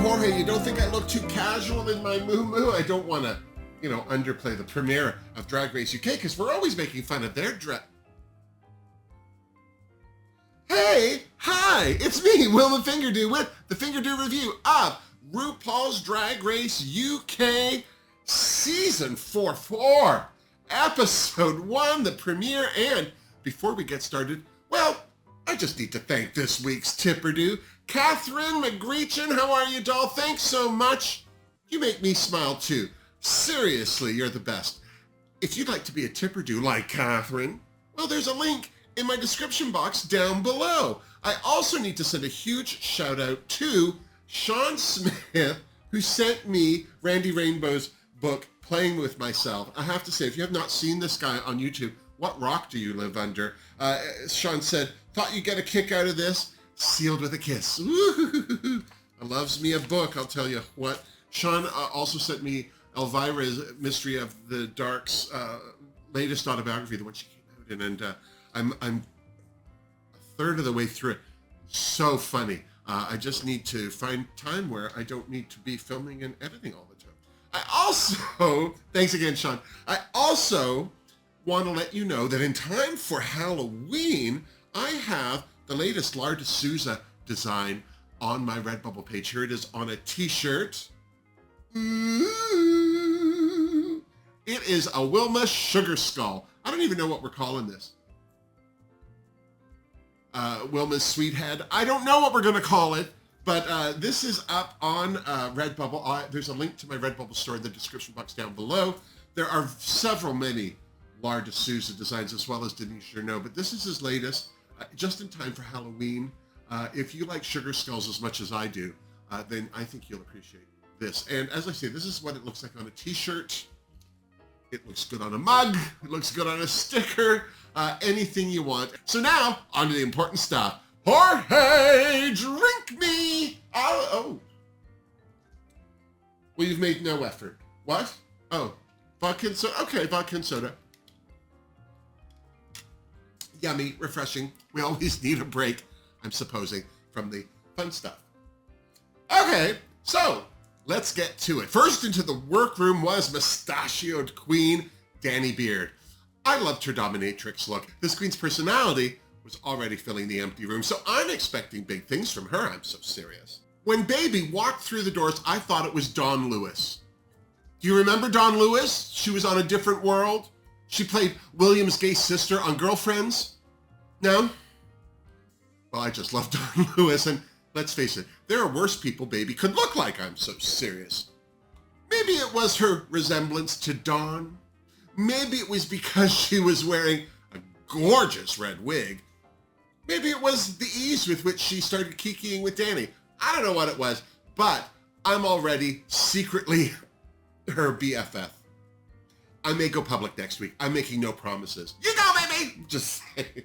Jorge, you don't think I look too casual in my moo-moo? I don't want to, underplay the premiere of Drag Race UK because we're always making fun of their dress. Hey, hi, it's me, Wilma Fingerdoo, with the Fingerdoo review of RuPaul's Drag Race UK Season 4, Episode 1, the premiere. And before we get started, well, I just need to thank this week's Tipperdoo. Catherine McGreechin, how are you, doll? Thanks so much. You make me smile too. Seriously, you're the best. If you'd like to be a Tipperdoo like Catherine, well, there's a link in my description box down below. I also need to send a huge shout out to Sean Smith, who sent me Randy Rainbow's book, Playing With Myself. I have to say, if you have not seen this guy on YouTube, what rock do you live under? Sean said, thought you'd get a kick out of this. Sealed with a kiss. Woo-hoo-hoo-hoo. Loves me a book, I'll tell you what. Sean also sent me Elvira's Mystery of the Dark's latest autobiography, the one she came out in, and I'm a third of the way through it. So funny. I just need to find time where I don't need to be filming and editing all the time. I also, thanks again, Sean. I also want to let you know that in time for Halloween, I have the latest Lar de Souza design on my Redbubble page. Here it is on a t-shirt. Ooh. It is a Wilma sugar skull. I don't even know what we're calling this. Wilma's sweet head. I don't know what we're going to call it, but this is up on Redbubble. There's a link to my Redbubble store in the description box down below. There are many Lar de Souza designs as well as Denise Journeau, but this is his latest. Just in time for Halloween. If you like sugar skulls as much as I do, then I think you'll appreciate this. And as I say, this is what it looks like on a t-shirt. It looks good on a mug. It looks good on a sticker. Anything you want. So now, on to the important stuff. Jorge, drink me! Oh. Well, you've made no effort. What? Oh, vodka and soda. Okay, vodka and soda. Yummy, refreshing. We always need a break, I'm supposing, from the fun stuff. Okay, so let's get to it. First into the workroom was mustachioed queen Danny Beard. I loved her dominatrix look. This queen's personality was already filling the empty room, so I'm expecting big things from her. I'm so serious. When Baby walked through the doors, I thought it was Dawn Lewis. Do you remember Dawn Lewis? She was on A Different World. She played William's gay sister on Girlfriends. No? Well, I just love Dawn Lewis, and let's face it, there are worse people Baby could look like. I'm so serious. Maybe it was her resemblance to Dawn. Maybe it was because she was wearing a gorgeous red wig. Maybe it was the ease with which she started kikiing with Danny. I don't know what it was, but I'm already secretly her BFF. I may go public next week. I'm making no promises. You go, baby! Just saying.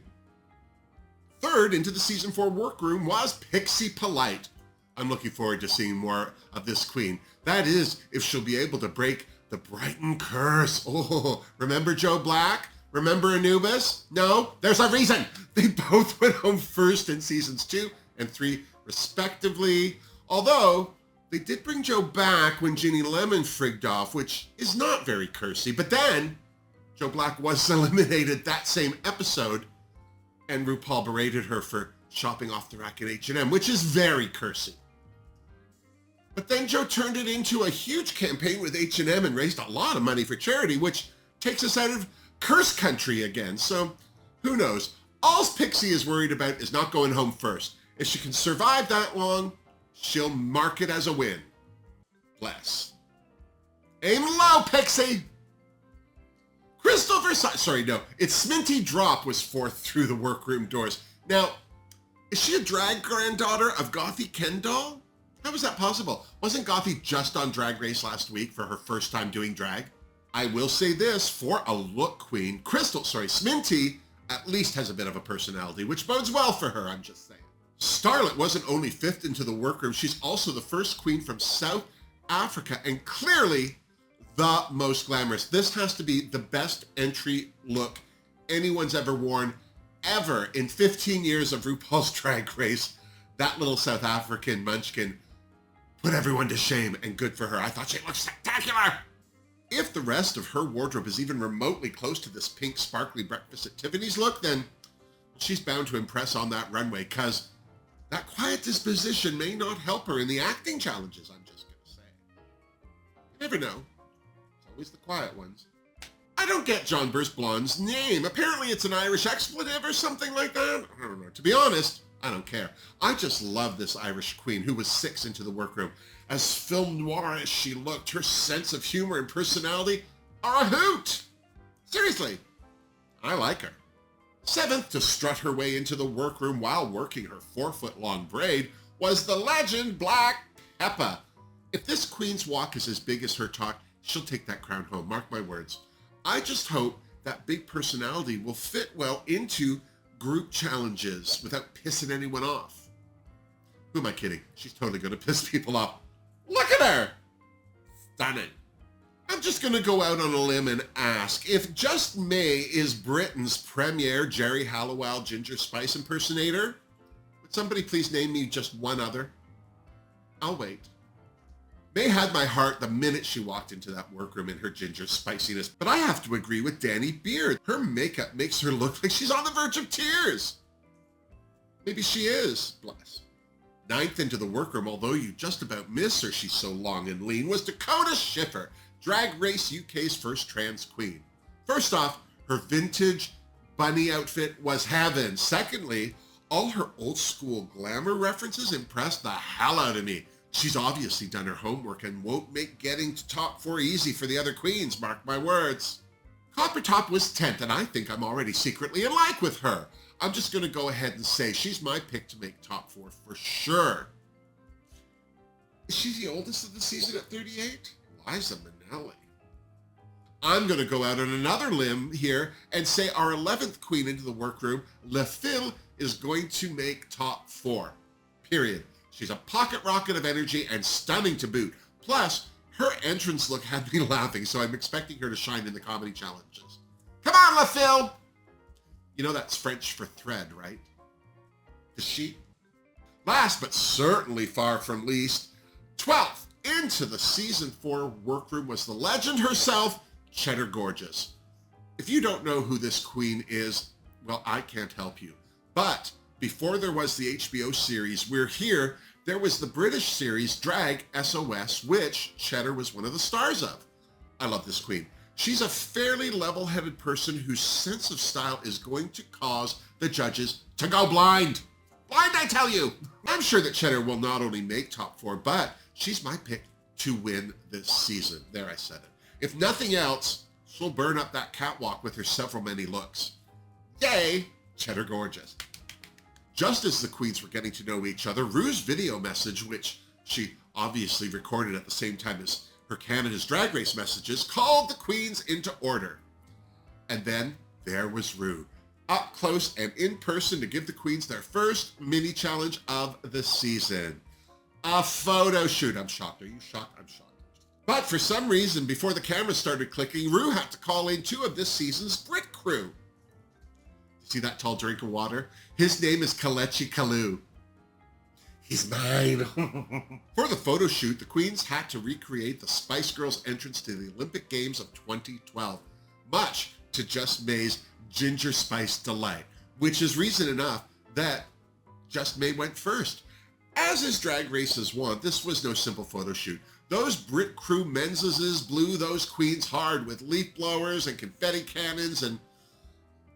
Third into the Season 4 workroom was Pixie Polite. I'm looking forward to seeing more of this queen. That is, if she'll be able to break the Brighton curse. Oh, remember Joe Black? Remember Anubis? No? There's a reason! They both went home first in Seasons 2 and 3, respectively. Although, they did bring Joe back when Ginny Lemon frigged off, which is not very cursy. But then, Joe Black was eliminated that same episode, and RuPaul berated her for shopping off the rack at H&M, which is very cursy. But then Joe turned it into a huge campaign with H&M and raised a lot of money for charity, which takes us out of curse country again. So, who knows? All Pixie is worried about is not going home first. If she can survive that long, she'll mark it as a win. Bless. Aim low, Pixie! Crystal Versailles, sorry, no, it's Sminty Drop was fourth through the workroom doors. Now, is she a drag granddaughter of Gothy Kendall? How is that possible? Wasn't Gothy just on Drag Race last week for her first time doing drag? I will say this, for a look queen, Sminty at least has a bit of a personality, which bodes well for her, I'm just saying. Starlet wasn't only fifth into the workroom, she's also the first queen from South Africa, and clearly the most glamorous. This has to be the best entry look anyone's ever worn, ever, in 15 years of RuPaul's Drag Race. That little South African munchkin put everyone to shame, and good for her. I thought she looked spectacular. If the rest of her wardrobe is even remotely close to this pink sparkly breakfast at Tiffany's look, then she's bound to impress on that runway, because that quiet disposition may not help her in the acting challenges, I'm just going to say. You never know. It's always the quiet ones. I don't get John Burst Blonde's name. Apparently it's an Irish expletive or something like that. I don't know. To be honest, I don't care. I just love this Irish queen who was 6 into the workroom. As film noir as she looked, her sense of humor and personality are a hoot. Seriously, I like her. 7th to strut her way into the workroom while working her 4-foot-long braid was the legend Black Peppa. If this queen's walk is as big as her talk, she'll take that crown home, mark my words. I just hope that big personality will fit well into group challenges without pissing anyone off. Who am I kidding? She's totally going to piss people off. Look at her! Stunning. I'm just going to go out on a limb and ask, if Just May is Britain's premier Jerry Halliwell Ginger Spice impersonator, would somebody please name me just one other? I'll wait. May had my heart the minute she walked into that workroom in her ginger spiciness, but I have to agree with Danny Beard. Her makeup makes her look like she's on the verge of tears. Maybe she is, bless. 9th into the workroom, although you just about miss her, she's so long and lean, was Dakota Schiffer, Drag Race UK's first trans queen. First off, her vintage bunny outfit was heaven. Secondly, all her old school glamour references impressed the hell out of me. She's obviously done her homework and won't make getting to top 4 easy for the other queens, mark my words. Coppertop was 10th, and I think I'm already secretly in like with her. I'm just going to go ahead and say she's my pick to make top 4 for sure. Is she the oldest of the season at 38? Liza Minnelli. I'm going to go out on another limb here and say our 11th queen into the workroom, Le Fil, is going to make top 4. Period. She's a pocket rocket of energy and stunning to boot. Plus, her entrance look had me laughing, so I'm expecting her to shine in the comedy challenges. Come on, Le Fil! You know that's French for thread, right? Is she? Last, but certainly far from least, 12th into the season 4 workroom was the legend herself, Cheddar Gorgeous. If you don't know who this queen is, well, I can't help you. But before there was the HBO series We're Here, there was the British series Drag SOS, which Cheddar was one of the stars of. I love this queen. She's a fairly level-headed person whose sense of style is going to cause the judges to go blind. Blind, I tell you! I'm sure that Cheddar will not only make top 4, but she's my pick to win this season. There, I said it. If nothing else, she'll burn up that catwalk with her several many looks. Yay, Cheddar Gorgeous. Just as the queens were getting to know each other, Rue's video message, which she obviously recorded at the same time as her Canada's Drag Race messages, called the queens into order. And then there was Rue, up close and in person to give the queens their first mini challenge of the season. A photo shoot. I'm shocked. Are you shocked? I'm shocked. But for some reason, before the camera started clicking, Rue had to call in 2 of this season's Brit crew. See that tall drink of water? His name is Kalechi Kalu. He's mine. For the photo shoot, the queens had to recreate the Spice Girls' entrance to the Olympic Games of 2012, much to Just May's Ginger Spice delight, which is reason enough that Just May went first. As is Drag Race's wont, this was no simple photo shoot. Those Brit crew menses blew those queens hard with leaf blowers and confetti cannons, and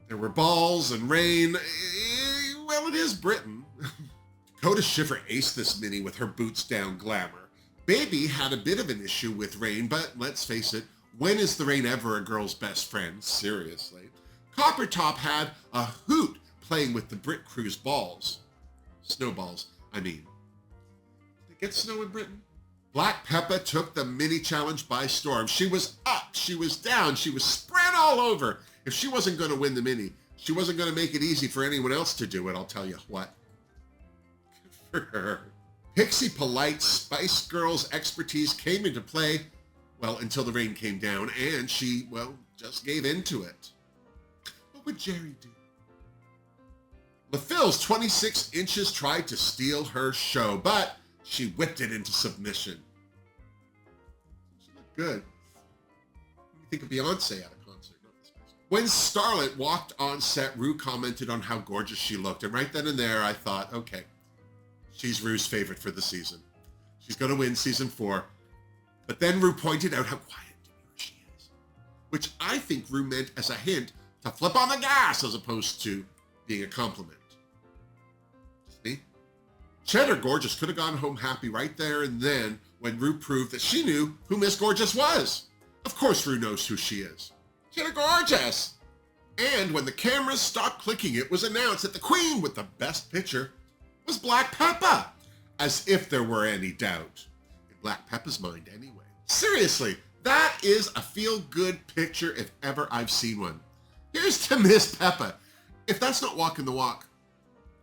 there were balls and rain. Well, it is Britain. Dakota Schiffer aced this mini with her boots down glamour. Baby had a bit of an issue with rain, but let's face it, when is the rain ever a girl's best friend? Seriously. Coppertop had a hoot playing with the Brit crew's balls. Snowballs, I mean. Did they get snow in Britain? Black Peppa took the mini challenge by storm. She was up, she was down, she was spread all over. If she wasn't going to win the mini, she wasn't going to make it easy for anyone else to do it, I'll tell you what. Good for her. Pixie Polite Spice Girls expertise came into play, well, until the rain came down, and she, well, just gave in to it. What would Jerry do? LaFil's 26 inches tried to steal her show, but she whipped it into submission. She looked good. Think of Beyonce at a concert. When Starlet walked on set, Rue commented on how gorgeous she looked. And right then and there, I thought, okay, she's Rue's favorite for the season. She's going to win season 4. But then Rue pointed out how quiet and demure she is, which I think Rue meant as a hint to flip on the gas as opposed to being a compliment. Just me. Cheddar Gorgeous could have gone home happy right there and then when Rue proved that she knew who Miss Gorgeous was. Of course Rue knows who she is. Cheddar Gorgeous! And when the cameras stopped clicking, it was announced that the queen with the best picture was Black Peppa. As if there were any doubt. In Black Peppa's mind anyway. Seriously, that is a feel-good picture if ever I've seen one. Here's to Miss Peppa. If that's not walking the walk,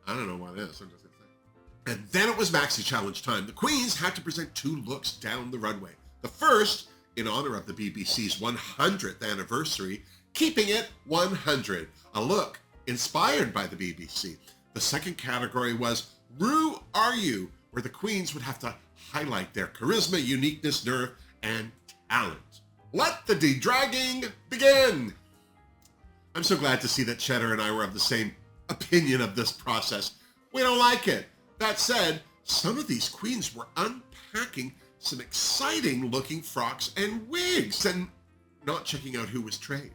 I don't know what is. I'm just gonna say. And then it was Maxi Challenge time. The queens had to present 2 looks down the runway. The first, in honor of the BBC's 100th anniversary, keeping it 100, a look inspired by the BBC. The second category was Rue Are You, where the queens would have to highlight their charisma, uniqueness, nerve, and talent. Let the de-dragging begin! I'm so glad to see that Cheddar and I were of the same opinion of this process. We don't like it. That said, some of these queens were unpacking some exciting looking frocks and wigs and not checking out who was trade.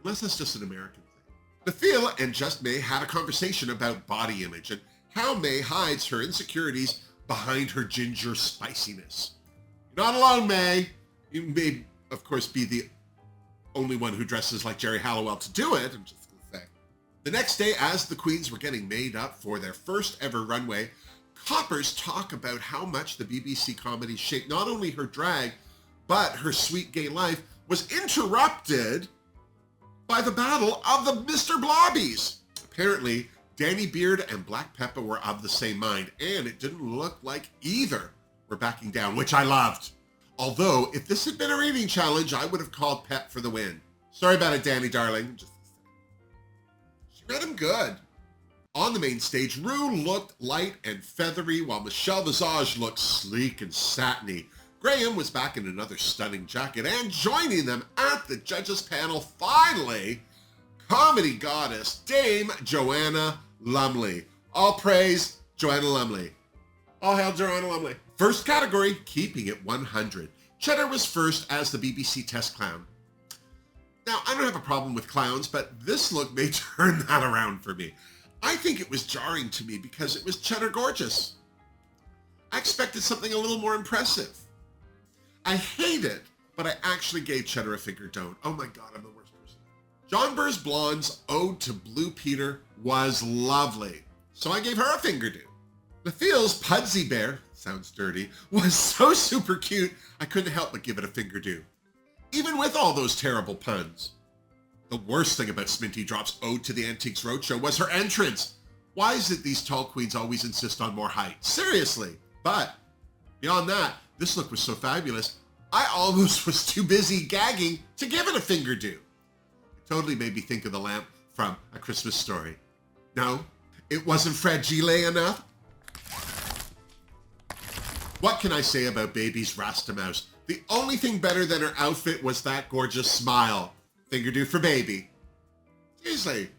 Unless that's just an American thing. Nathila and Just May had a conversation about body image and how May hides her insecurities behind her ginger spiciness. You're not alone, May. You may, of course, be the only one who dresses like Jerry Halliwell to do it, I'm just gonna say. The next day, as the queens were getting made up for their first ever runway, coppers talk about how much the BBC comedy shaped not only her drag, but her sweet gay life was interrupted by the battle of the Mr. Blobbies. Apparently, Danny Beard and Black Peppa were of the same mind, and it didn't look like either were backing down, which I loved. Although, if this had been a reading challenge, I would have called Pep for the win. Sorry about it, Danny, darling. She read him good. On the main stage, Rue looked light and feathery, while Michelle Visage looked sleek and satiny. Graham was back in another stunning jacket, and joining them at the judges panel, finally, comedy goddess Dame Joanna Lumley. All praise Joanna Lumley. All hail Joanna Lumley. First category, keeping it 100. Cheddar was first as the BBC test clown. Now, I don't have a problem with clowns, but this look may turn that around for me. I think it was jarring to me because it was Cheddar Gorgeous. I expected something a little more impressive. I hate it, but I actually gave Cheddar a finger don't. Oh my God, I'm the worst person. John Burr's Blonde's ode to Blue Peter was lovely, so I gave her a Fingerdoo. Nathila's Pudsey Bear, sounds dirty, was so super cute, I couldn't help but give it a Fingerdoo. Even with all those terrible puns. The worst thing about Sminty Drop's ode to the Antiques Roadshow was her entrance. Why is it these tall queens always insist on more height? Seriously. But beyond that, this look was so fabulous, I almost was too busy gagging to give it a Fingerdoo. It totally made me think of the lamp from A Christmas Story. No, it wasn't fragile enough. What can I say about Baby's Rasta Mouse? The only thing better than her outfit was that gorgeous smile. Fingerdoo for Baby. Seriously,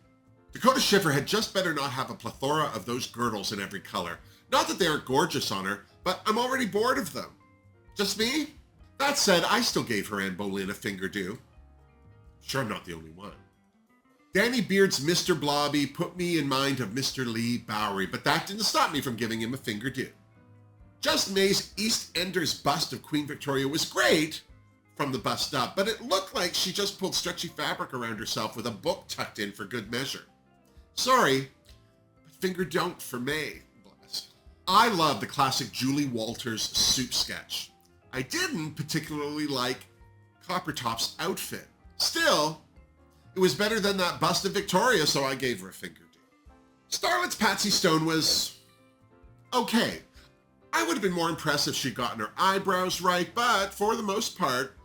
Dakota Schiffer had just better not have a plethora of those girdles in every color. Not that they aren't gorgeous on her, but I'm already bored of them. Just me? That said, I still gave her Anne Boleyn a Fingerdoo. Sure, I'm not the only one. Danny Beard's Mr. Blobby put me in mind of Mr. Lee Bowery, but that didn't stop me from giving him a Fingerdoo. Just May's EastEnders bust of Queen Victoria was great from the bust up, but it looked like she just pulled stretchy fabric around herself with a book tucked in for good measure. Sorry, but finger don't for May. Bless. I love the classic Julie Walters soup sketch. I didn't particularly like Coppertop's outfit. Still, it was better than that bust of Victoria, so I gave her a Fingerdoo. Starlet's Patsy Stone was okay. I would have been more impressed if she'd gotten her eyebrows right, but for the most part,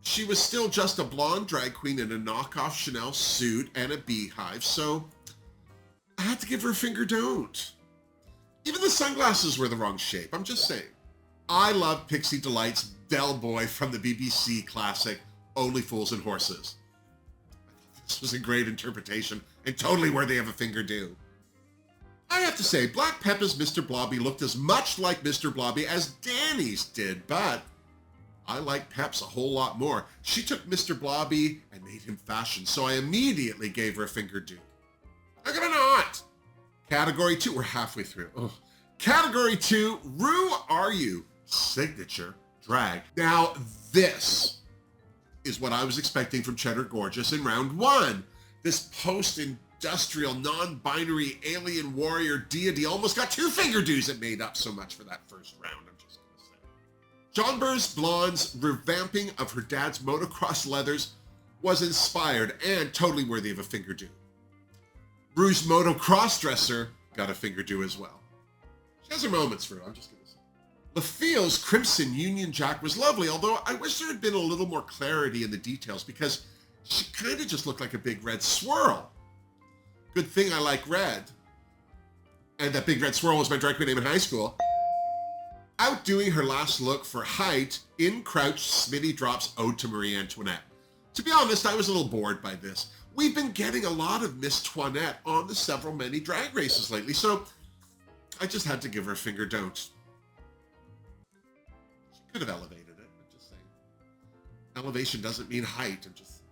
she was still just a blonde drag queen in a knockoff Chanel suit and a beehive, so I had to give her a finger don't. Even the sunglasses were the wrong shape, I'm just saying. I love Pixie Delight's bellboy from the BBC classic, Only Fools and Horses. This was a great interpretation and totally worthy of a Fingerdoo. I have to say, Black Peppa's Mr. Blobby looked as much like Mr. Blobby as Danny's did, but I like Pep's a whole lot more. She took Mr. Blobby and made him fashion, so I immediately gave her a Fingerdoo. How could I not? Category 2, we're halfway through. Oh. Category 2, Rue Are You? Signature drag. Now this is what I was expecting from Cheddar Gorgeous in round 1. This post-industrial, non-binary alien warrior deity almost got 2 Fingerdoos. It made up so much for that first round, I'm just gonna say. Johnbur's Blonde's revamping of her dad's motocross leathers was inspired and totally worthy of a Fingerdoo. Rue's motocross dresser got a Fingerdoo as well. She has her moments, Rue, I'm just gonna say. LaFille's Crimson Union Jack was lovely, although I wish there had been a little more clarity in the details because she kind of just looked like a big red swirl. Good thing I like red. And that big red swirl was my drag queen name in high school. Outdoing her last look for height in Crouch Smitty Drop's Ode to Marie Antoinette. To be honest, I was a little bored by this. We've been getting a lot of Miss Toinette on the several many drag races lately, so I just had to give her a finger don't. She could have elevated it, I'm just saying. Elevation doesn't mean height, I'm just...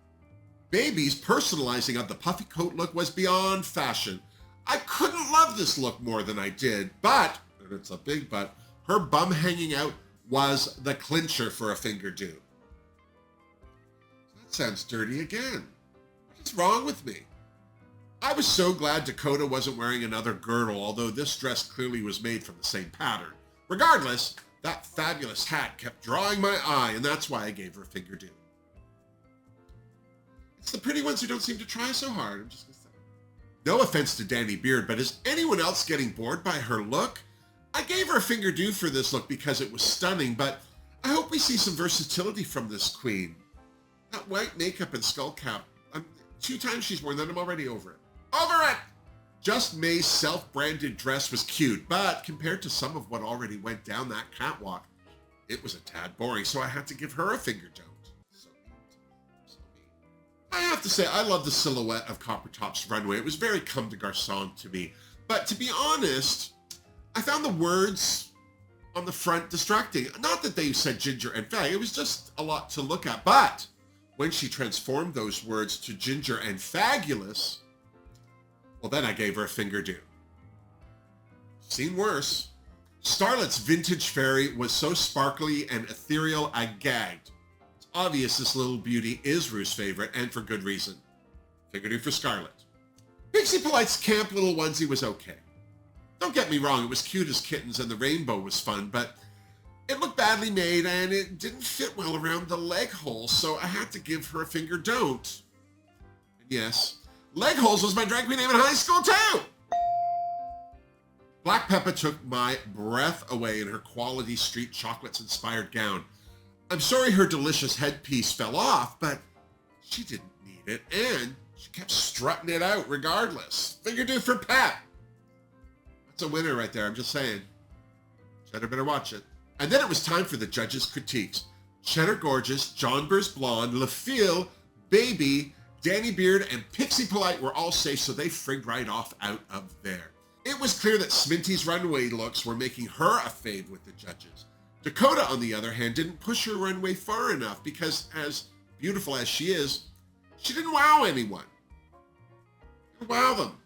Baby's personalizing of the puffy coat look was beyond fashion. I couldn't love this look more than I did, but, and it's a big but, her bum hanging out was the clincher for a Fingerdoo. That sounds dirty again. What's wrong with me? I was so glad Dakota wasn't wearing another girdle, although this dress clearly was made from the same pattern. Regardless, that fabulous hat kept drawing my eye, and that's why I gave her a Fingerdoo. It's the pretty ones who don't seem to try so hard, I'm just gonna say. No offense to Danny Beard, but is anyone else getting bored by her look? I gave her a Fingerdoo for this look because it was stunning, but I hope we see some versatility from this queen. That white makeup and skull cap, 2 times she's worn that, I'm already over it. Over it! Just May's self-branded dress was cute, but compared to some of what already went down that catwalk, it was a tad boring, so I had to give her a Fingerdoo. So mean. I have to say, I love the silhouette of Coppertop's runway. It was very comme des garçons to me. But to be honest, I found the words on the front distracting. Not that they said ginger and fag, it was just a lot to look at. But when she transformed those words to ginger and fabulous, well, then I gave her a Fingerdoo. Seen worse. Starlet's vintage fairy was so sparkly and ethereal, I gagged. It's obvious this little beauty is Rue's favorite, and for good reason. Fingerdoo for Scarlet. Pixie Polite's camp little onesie was okay. Don't get me wrong, it was cute as kittens and the rainbow was fun, but it looked badly made and it didn't fit well around the leg holes, so I had to give her a Fingerdoo. And yes, leg holes was my drag queen name in high school too! Black Peppa took my breath away in her quality street chocolates-inspired gown. I'm sorry her delicious headpiece fell off, but she didn't need it, and she kept strutting it out regardless. Fingerdoo for Pep! That's a winner right there, I'm just saying. Cheddar better watch it. And then it was time for the judges' critiques. Cheddar Gorgeous, Johnbur's Blonde, LaFille, Baby, Danny Beard, and Pixie Polite were all safe, so they frigged right off out of there. It was clear that Sminty's runway looks were making her a fave with the judges. Dakota, on the other hand, didn't push her runway far enough because, as beautiful as she is, she didn't wow anyone. Didn't wow them.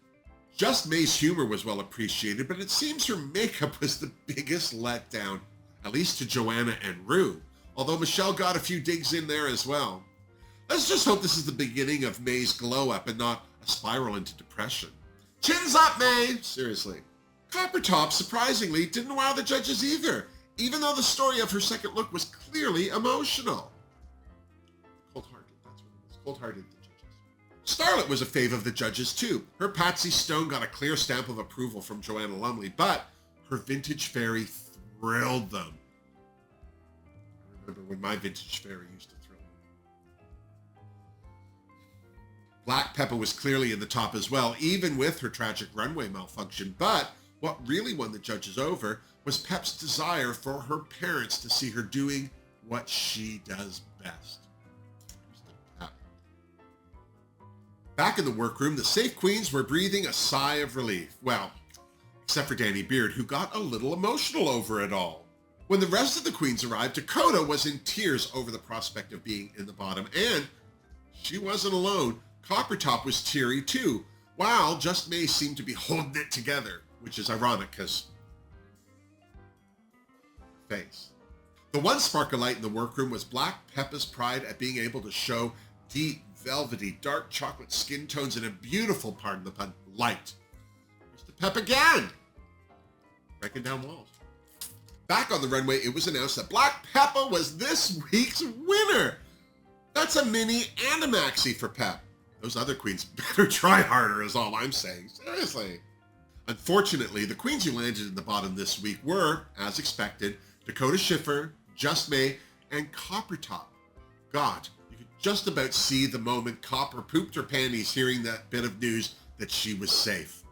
Just May's humor was well appreciated, but it seems her makeup was the biggest letdown, at least to Joanna and Rue, although Michelle got a few digs in there as well. Let's just hope this is the beginning of May's glow up and not a spiral into depression. Chins up, May! Seriously. Coppertop, surprisingly, didn't wow the judges either, even though the story of her second look was clearly emotional. Cold-hearted, that's what it was. Cold-hearted, the judges. Starlet was a fave of the judges, too. Her Patsy Stone got a clear stamp of approval from Joanna Lumley, but her vintage fairy thrilled them. I remember when my vintage fairy used to thrill them. Black Peppa was clearly in the top as well, even with her tragic runway malfunction, but What really won the judges over was Pep's desire for her parents to see her doing what she does best. Back in the workroom, the safe queens were breathing a sigh of relief. Well, except for Danny Beard, who got a little emotional over it all. When the rest of the queens arrived, Dakota was in tears over the prospect of being in the bottom, and she wasn't alone. Coppertop was teary too, while Just May seemed to be holding it together, which is ironic because face. The one spark of light in the workroom was Black Peppa's pride at being able to show deep, velvety, dark chocolate skin tones in a beautiful, pardon the pun, light. There's the Pep again! Breaking down walls. Back on the runway, it was announced that Black Peppa was this week's winner. That's a mini and a maxi for Pep. Those other queens better try harder is all I'm saying. Seriously. Unfortunately, the queens who landed in the bottom this week were, as expected, Dakota Schiffer, Just May, and Coppertop. God, you could just about see the moment Copper pooped her panties hearing that bit of news that she was safe.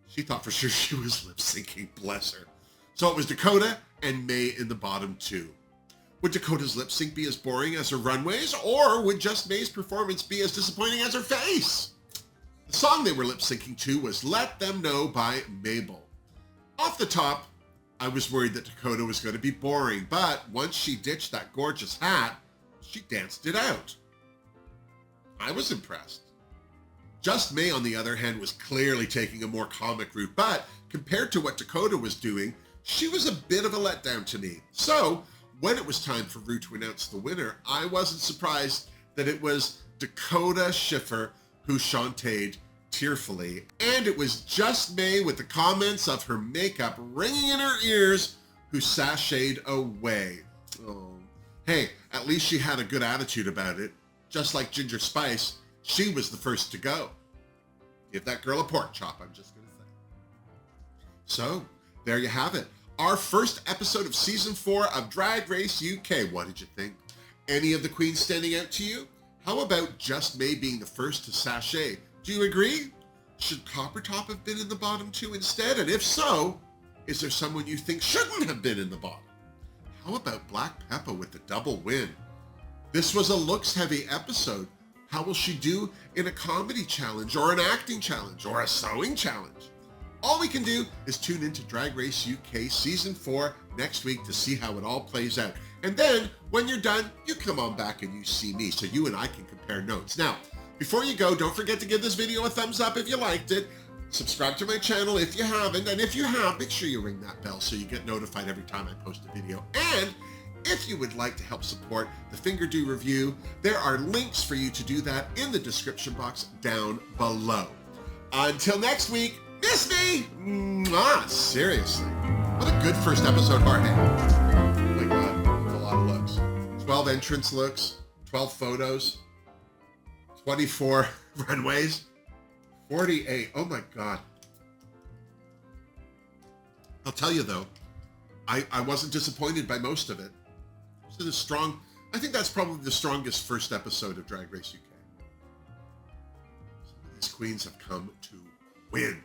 She thought for sure she was lip-syncing, bless her. So it was Dakota and May in the bottom two. Would Dakota's lip sync be as boring as her runways, or would Just May's performance be as disappointing as her face? The song they were lip syncing to was Let Them Know by Mabel. Off the top, I was worried that Dakota was going to be boring, but once she ditched that gorgeous hat, she danced it out. I was impressed. Just May, on the other hand, was clearly taking a more comic route, but compared to what Dakota was doing, she was a bit of a letdown to me. So, when it was time for Rue to announce the winner, I wasn't surprised that it was Dakota Schiffer who shantaed tearfully, and it was Just May with the comments of her makeup ringing in her ears who sashayed away. Oh. Hey, at least she had a good attitude about it. Just like Ginger Spice, she was the first to go. Give that girl a pork chop, I'm just going to say. So, there you have it. Our first episode of Season 4 of Drag Race UK. What did you think? Any of the queens standing out to you? How about Just May being the first to sashay? Do you agree? Should Coppertop have been in the bottom two instead? And if so, is there someone you think shouldn't have been in the bottom? How about Black Peppa with the double win? This was a looks-heavy episode. How will she do in a comedy challenge or an acting challenge or a sewing challenge? All we can do is tune into Drag Race UK Season 4 next week to see how it all plays out. And then, when you're done, you come on back and you see me so you and I can compare notes. Now, before you go, don't forget to give this video a thumbs up if you liked it. Subscribe to my channel if you haven't. And if you have, make sure you ring that bell so you get notified every time I post a video. And if you would like to help support the Fingerdoo review, there are links for you to do that in the description box down below. Until next week, miss me? Mwah, seriously. What a good first episode, Jorge. Oh my God, that's a lot of looks. 12 entrance looks, 12 photos, 24 runways, 48. Oh my God. I'll tell you though, I wasn't disappointed by most of it. It was strong. I think that's probably the strongest first episode of Drag Race UK. Some of these queens have come to win.